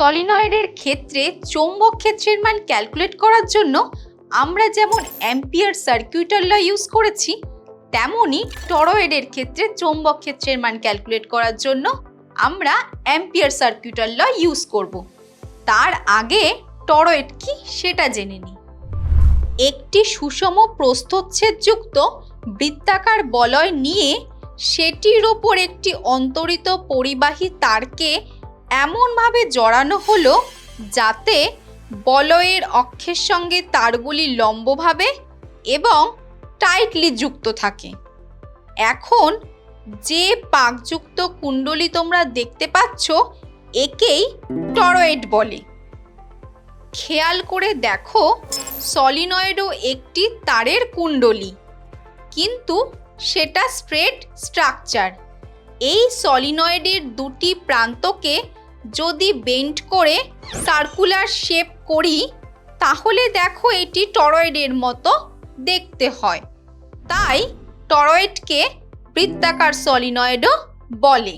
সলিনয়েডের ক্ষেত্রে চৌম্বক ক্ষেত্রের মান ক্যালকুলেট করার জন্য আমরা যেমন অ্যাম্পিয়ার সার্কিউটার ল ইউজ করেছি, তেমনি টরয়েডের ক্ষেত্রে চৌম্বক ক্ষেত্রের মান ক্যালকুলেট করার জন্য আমরা অ্যাম্পিয়ার সার্কিউটার ল ইউজ করব। তার আগে টরয়েড কি সেটা জেনে নিই। একটি সুষম প্রস্থচ্ছেদযুক্ত বৃত্তাকার বলয় নিয়ে সেটির ওপর একটি অন্তরিত পরিবাহী তারকে এমনভাবে জড়ানো হলো যাতে বলয়ের অক্ষের সঙ্গে তারগুলি লম্বভাবে এবং টাইটলি যুক্ত থাকে। এখন যে পাকযুক্ত কুণ্ডলী তোমরা দেখতে পাচ্ছ একেই টরয়েড বলে। খেয়াল করে দেখো, সলিনয়েডও একটি তারের কুণ্ডলী, কিন্তু সেটা স্ট্রেট স্ট্রাকচার। এই সলিনয়েডের দুটি প্রান্তকে যদি বেন্ড করে সার্কুলার শেপ করি তাহলে দেখো এটি টরয়েডের মতো দেখতে হয়। তাই টরয়েডকে বৃত্তাকার সলিনয়েডও বলে।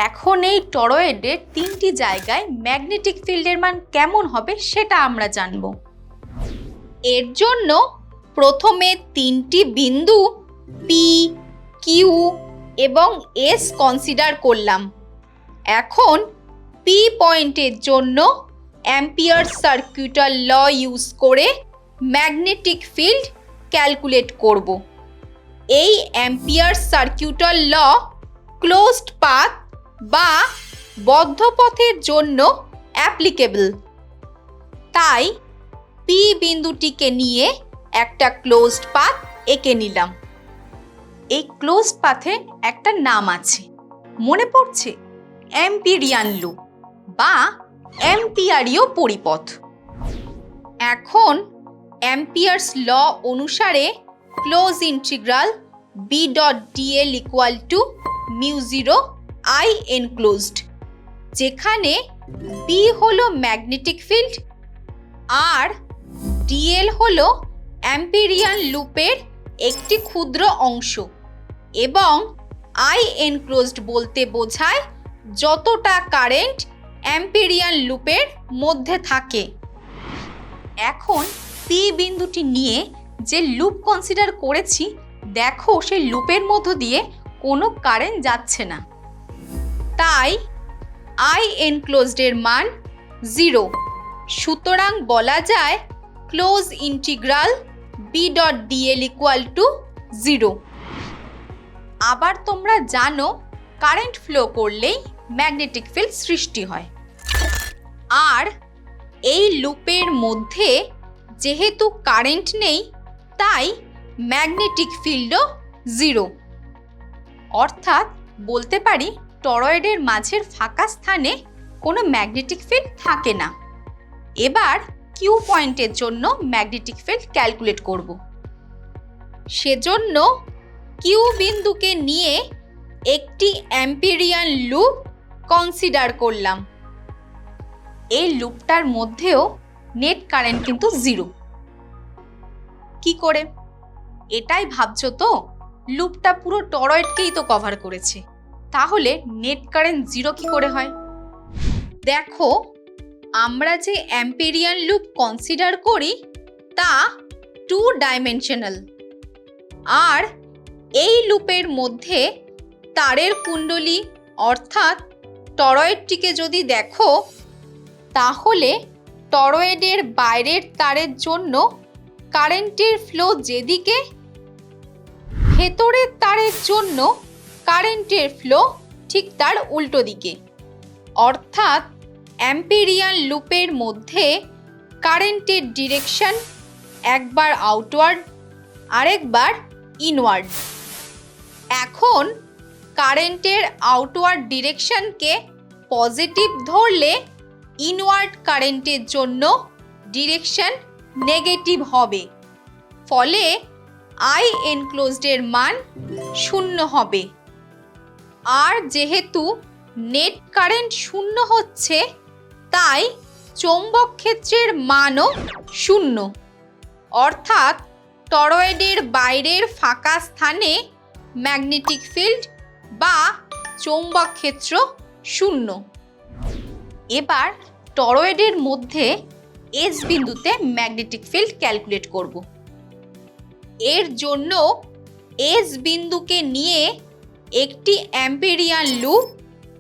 এখন এই টরয়েডের তিনটি জায়গায় ম্যাগনেটিক ফিল্ডের মান কেমন হবে সেটা আমরা জানব। এর জন্য প্রথমে তিনটি বিন্দু পি, কিউ এবং এস কনসিডার করলাম। এখন পি পয়েন্টের জন্য অ্যাম্পিয়ার সার্কিউটার ল ইউজ করে ম্যাগনেটিক ফিল্ড ক্যালকুলেট করব। এই অ্যাম্পিয়ার সার্কিউটার ল ক্লোজড পাথ বা বদ্ধ পথের জন্য অ্যাপ্লিকেবল। তাই পি বিন্দুটিকে নিয়ে একটা ক্লোজড পাথ এঁকে নিলাম। এই ক্লোজড পাথে একটা নাম আছে, মনে পড়ছে? অ্যাম্পিরিয়ান লুপ বা অ্যাম্পিয়ারীয় পরিপথ। এখন অ্যাম্পিয়ার্স ল অনুসারে close integral B dot DL equal to মিউ0 আই এনক্লোজড, যেখানে বি হলো ম্যাগনেটিক ফিল্ড আর ডিএল হলো অ্যাম্পিরিয়ান লুপের একটি ক্ষুদ্র অংশ এবং আই এনক্লোজড বলতে বোঝায় যতটা কারেন্ট অ্যাম্পিরিয়ান লুপের মধ্যে থাকে। এখন পি বিন্দুটি নিয়ে যে লুপ কনসিডার করেছি, দেখো সেই লুপের মধ্য দিয়ে কোনো কারেন্ট যাচ্ছে না, তাই আই এনক্লোজডের মান 0। সুতরাং বলা যায় close integral B dot DL equal to 0। আবার তোমরা জানো কারেন্ট ফ্লো করলেই ম্যাগনেটিক ফিল্ড সৃষ্টি হয়, আর এই লুপের মধ্যে যেহেতু কারেন্ট নেই তাই ম্যাগনেটিক ফিল্ডও 0। অর্থাৎ বলতে পারি টরয়েডের মাঝের ফাঁকা স্থানে কোনো ম্যাগনেটিক ফিল্ড থাকে না। এবার কিউ পয়েন্টের জন্য ম্যাগনেটিক ফিল্ড ক্যালকুলেট করব। সেজন্য কিউ বিন্দুকে নিয়ে একটি অ্যাম্পিরিয়ান লুপ কনসিডার করলাম। এই লুপটার মধ্যেও নেট কারেন্ট কিন্তু 0। কি করে? এটাই ভাবছো তো, লুপটা পুরো টরয়েডকেই তো কভার করেছে, তাহলে নেট কারেন্ট 0 কি করে হয়? দেখো, আমরা যে অ্যাম্পিরিয়ান লুপ কনসিডার করি তা 2 ডাইমেনশনাল, আর এই লুপের মধ্যে তারের কুণ্ডলী অর্থাৎ টরয়েডটিকে যদি দেখো তাহলে টরয়েডের বাইরের তারের জন্য কারেন্টের ফ্লো যেদিকে, ভেতরের তারের জন্য কারেন্টের ফ্লো ঠিক তার উল্টো দিকে। অর্থাৎ অ্যাম্পিরিয়ান লুপের মধ্যে কারেন্টের ডিরেকশন একবার আউটওয়ার্ড আরেকবার ইনওয়ার্ড। এখন কারেন্টের আউটওয়ার্ড ডিরেকশনকে পজিটিভ ধরলে ইনওয়ার্ড কারেন্টের জন্য ডিরেকশন নেগেটিভ হবে, ফলে আই এনক্লোজডের মান 0 হবে। আর যেহেতু নেট কারেন্ট 0 হচ্ছে তাই চৌম্বক ক্ষেত্রের মানও 0। অর্থাৎ টরয়েডের বাইরের ফাঁকা স্থানে ম্যাগনেটিক ফিল্ড বা চৌম্বক ক্ষেত্র 0। এবার টরয়েডের মধ্যে এস বিন্দুতে ম্যাগনেটিক ফিল্ড ক্যালকুলেট করব। এর জন্য এস বিন্দুকে নিয়ে একটি অ্যাম্পেরিয়ান লুপ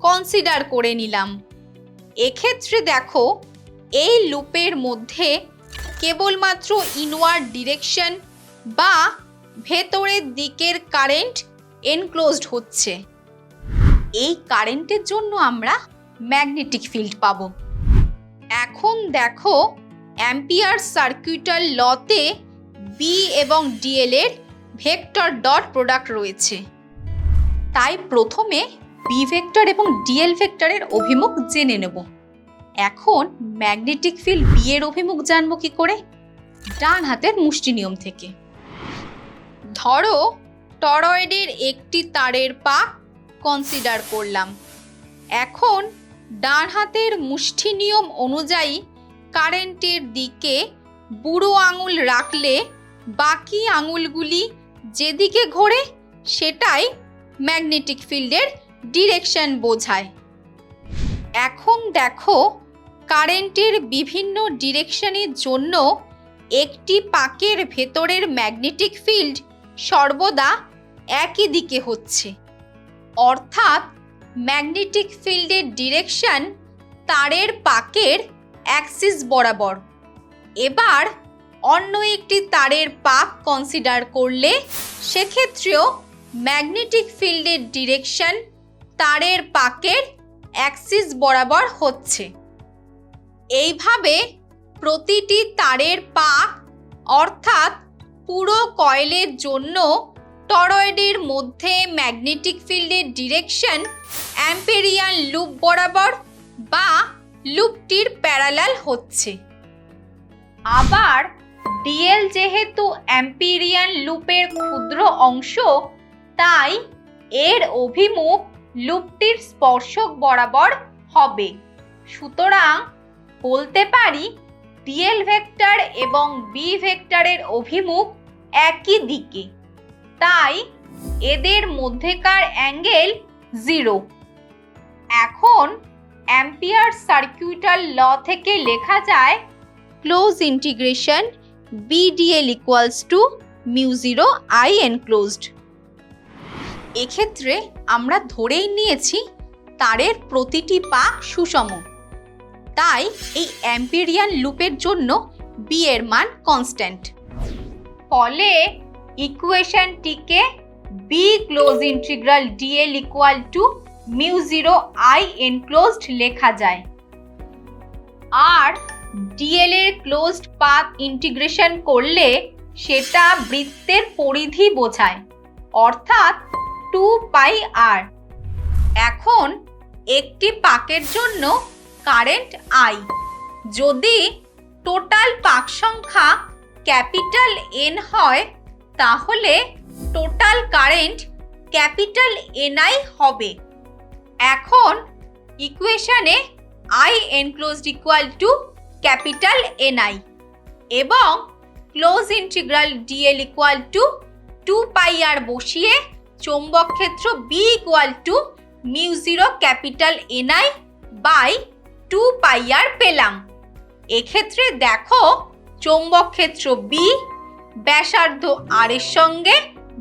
কনসিডার করে নিলাম। এক্ষেত্রে দেখো এই লুপের মধ্যে কেবলমাত্র ইনওয়ার্ড ডিরেকশন বা ভেতরের দিকের কারেন্ট এনক্লোজড হচ্ছে। এই কারেন্টের জন্য আমরা ম্যাগনেটিক ফিল্ড পাবো। এখন দেখো অ্যাম্পিয়ার সার্কিউটাল লতে বি এবং ডিএল এর ভেক্টর ডট প্রোডাক্ট রয়েছে। তাই প্রথমে বি ভেক্টর এবং ডিএল ভেক্টরের অভিমুখ জেনে নেব। এখন ম্যাগনেটিক ফিল্ড বি এর অভিমুখ জানবো কি করে? ডান হাতের মুষ্টি নিয়ম থেকে। ধরো টরয়েডের একটি তারের পাক কনসিডার করলাম। এখন ডান হাতের মুষ্টি নিয়ম অনুযায়ী কারেন্টের দিকে বুড়ো আঙুল রাখলে বাকি আঙুলগুলি যেদিকে ঘোরে সেটাই ম্যাগনেটিক ফিল্ডের ডিরেকশন বোঝায়। এখন দেখো কারেন্টের বিভিন্ন ডিরেকশনের জন্য একটি পাকের ভেতরের ম্যাগনেটিক ফিল্ড সর্বদা একই দিকে হচ্ছে, অর্থাৎ ম্যাগনেটিক ফিল্ডের ডিরেকশন তারের পাকের অ্যাক্সিস বরাবর। এবার অন্য একটি তারের পাক কনসিডার করলে সেক্ষেত্রেও ম্যাগনেটিক ফিল্ডের ডিরেকশন তারের পাকের অ্যাক্সিস বরাবর হচ্ছে। এইভাবে প্রতিটি তারের পাক অর্থাৎ পুরো কয়েলের জন্য টরয়েডের মধ্যে ম্যাগনেটিক ফিল্ডের ডিরেকশন অ্যাম্পেরিয়ান লুপ বরাবর বা লুপটির প্যারালাল হচ্ছে। আবার ডিএল যেহেতু অ্যাম্পেরিয়ান লুপের ক্ষুদ্র অংশ, তাই এর অভিমুখ লুপটির স্পর্শক বরাবর হবে। সুতরাং বলতে পারি ডিএল ভেক্টর এবং বি ভেক্টরের অভিমুখ একই দিকে, তাই এদের মধ্যেকার অ্যাঙ্গেল 0। এখন অ্যাম্পিয়ার সার্কিউটাল ল থেকে লেখা যায় close integration BDL equals to μ0 I enclosed. এক্ষেত্রে আমরা ধরেই নিয়েছি তারের প্রতিটি পাক সুষম, তাই এই অ্যাম্পেরিয়ান লুপের জন্য বি এর মান কনস্ট্যান্ট। ফলে ইকুয়েশনটিকে B close integral DL equal to μ0 I enclosed লেখা যায়। আর ডিএল এর ক্লোজড পাথ ইন্টিগ্রেশন করলে সেটা বৃত্তের পরিধি বোঝায়, অর্থাৎ 2πr। এখন একটি পাকের জন্য কারেন্ট I যদি টোটাল পাক সংখ্যা ক্যাপিটাল N হয়, তাহলে টোটাল কারেন্ট ক্যাপিটাল NI হবে। এখন ইকুয়েশনে I enclosed equal to capital NI এবং close integral DL equal to 2πr বসিয়ে চৌম্বক ক্ষেত্র B equal to μ0 capital NI by 2πr পেলাম। এক্ষেত্রে দেখো চৌম্বক ক্ষেত্র B ব্যাসার্ধ r এর সঙ্গে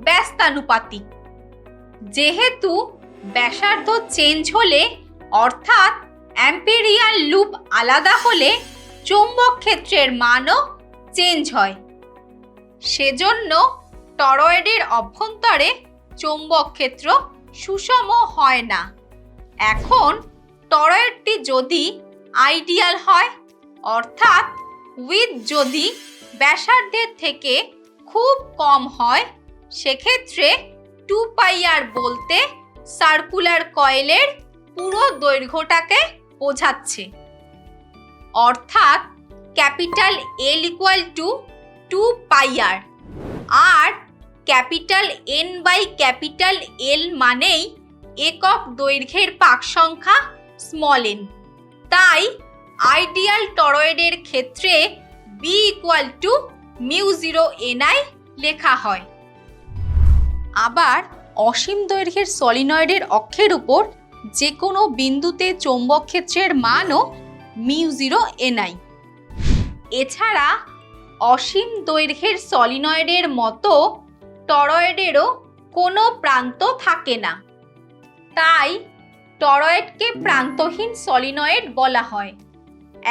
ব্যস্তানুপাতিক। যেহেতু ব্যাসার্ধ চেঞ্জ হলে অর্থাৎ অ্যাম্পেরিয়ান লুপ আলাদা হলে চৌম্বক ক্ষেত্রের মানও চেঞ্জ হয়। সেজন্য টরয়েডের অভ্যন্তরে চৌম্বক ক্ষেত্র সুষম হয় না। এখন টরয়েডটি যদি আইডিয়াল হয়, অর্থাৎ উইথ যদি ব্যাসার্ধের থেকে খুব কম হয়, সেক্ষেত্রে 2πr বলতে সার্কুলার কয়েলের পুরো দৈর্ঘ্যটাকে বোঝাচ্ছে, অর্থাৎ capital L equal to 2πr। আর capital N by capital L মানেই একক দৈর্ঘ্যের পাক সংখ্যা স্মল n। তাই আইডিয়াল টরয়েডের ক্ষেত্রে B ইকুয়াল টু μ0 NI লেখা হয়। আবার অসীম দৈর্ঘ্যের সলিনয়েডের অক্ষের উপর যে কোনো বিন্দুতে চৌম্বক ক্ষেত্রের মানও μ0 ni। এছাড়া অসীম দৈর্ঘ্যের সলিনয়েডের মতো টরয়েডেরও কোনো প্রান্ত থাকে না, তাই টরয়েডকে প্রান্তহীন সলিনয়েড বলা হয়।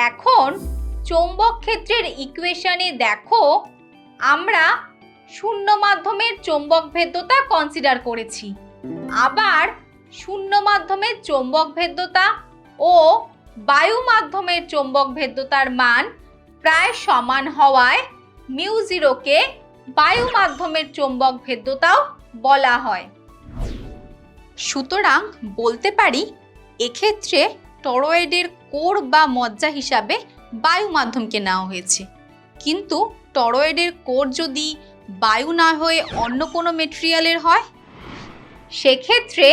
এখন চৌম্বক ক্ষেত্রের ইকুয়েশনে দেখো, আমরা শূন্য মাধ্যমের চৌম্বক ভেদ্যতা কনসিডার করেছি। আবার শূন্য মাধ্যমের চৌম্বক ভেদ্যতা ও বায়ু মাধ্যমের চৌম্বক ভেদ্যতার মান প্রায় সমান হওয়ায় μ0কে বায়ু মাধ্যমের চৌম্বক ভেদ্যতাও বলা হয়। সুতরাং বলতে পারি এক্ষেত্রে টরয়েডের কোর বা মজ্জা হিসাবে বায়ু মাধ্যমকে নেওয়া হয়েছে। কিন্তু টরয়েডের কোর যদি বায়ু না হয়ে অন্য কোনো মেটেরিয়ালের হয়, সেক্ষেত্রে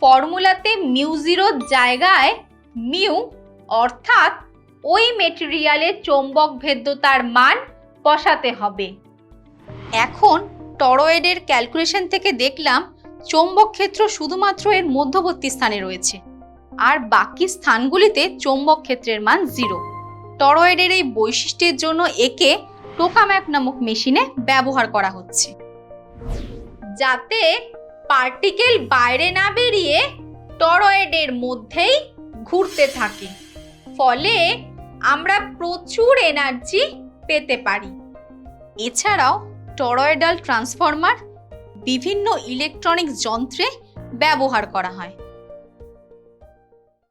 ফর্মুলাতে μ0 জায়গায় মিউ অর্থাৎ ওই মেটেরিয়ালের চৌম্বক ভেদ্যতার মান বসাতে হবে। এখন টরয়েডের ক্যালকুলেশন থেকে দেখলাম চৌম্বক ক্ষেত্র শুধুমাত্র এর মধ্যবর্তী স্থানে রয়েছে, আর বাকি স্থানগুলিতে চৌম্বক ক্ষেত্রের মান 0। টরয়েডের এই বৈশিষ্ট্যের জন্য একে টোকাম্যাক নামক মেশিনে ব্যবহার করা হচ্ছে, যাতে পার্টিকেল বাইরে না বেরিয়ে টরয়েডের মধ্যেই ঘুরতে থাকে, ফলে আমরা প্রচুর এনার্জি পেতে পারি। এছাড়াও টরয়েডাল ট্রান্সফর্মার বিভিন্ন ইলেকট্রনিক্স যন্ত্রে ব্যবহার করা হয়।